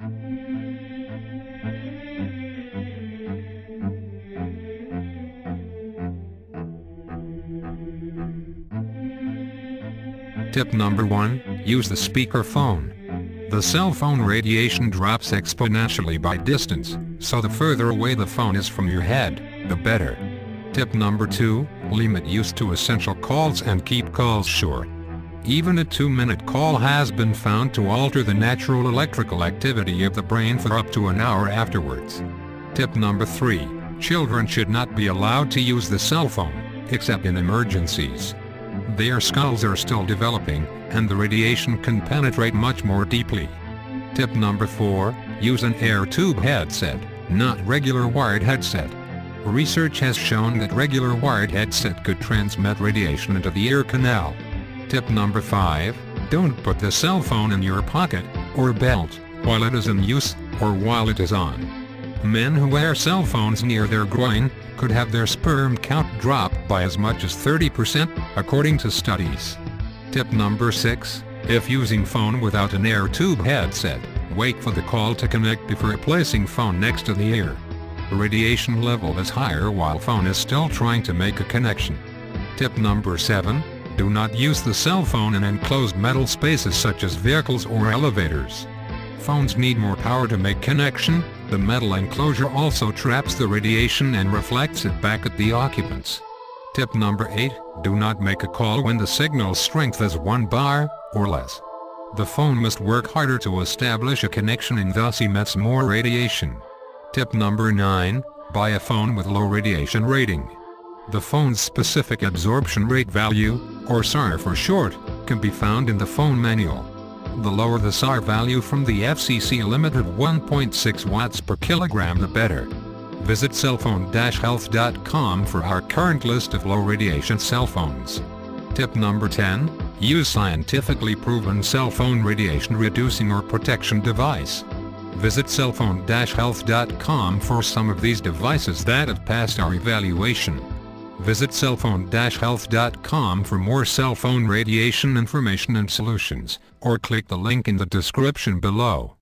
Tip number 1, use the speakerphone. The cell phone radiation drops exponentially by distance, so the further away the phone is from your head, the better. Tip number 2, limit use to essential calls and keep calls short. Even a 2-minute call has been found to alter the natural electrical activity of the brain for up to an hour afterwards. Tip number 3, children should not be allowed to use the cell phone, except in emergencies. Their skulls are still developing, and the radiation can penetrate much more deeply. Tip number 4, use an air tube headset, not regular wired headset. Research has shown that regular wired headset could transmit radiation into the ear canal. Tip number 5, don't put the cell phone in your pocket, or belt, while it is in use, or while it is on. Men who wear cell phones near their groin could have their sperm count drop by as much as 30%, according to studies. Tip number 6, if using phone without an air tube headset, wait for the call to connect before placing phone next to the ear. The radiation level is higher while phone is still trying to make a connection. Tip number 7, do not use the cell phone in enclosed metal spaces such as vehicles or elevators. Phones need more power to make connection. The metal enclosure also traps the radiation and reflects it back at the occupants. Tip number 8, do not make a call when the signal strength is 1 bar or less. The phone must work harder to establish a connection and thus emits more radiation. Tip number 9, buy a phone with low radiation rating. The phone's specific absorption rate value, or SAR for short, can be found in the phone manual. The lower the SAR value from the FCC limit of 1.6 watts per kilogram, the better. Visit cellphone-health.com for our current list of low radiation cell phones. Tip number 10, use scientifically proven cell phone radiation reducing or protection device. Visit cellphone-health.com for some of these devices that have passed our evaluation. Visit cellphone-health.com for more cell phone radiation information and solutions, or click the link in the description below.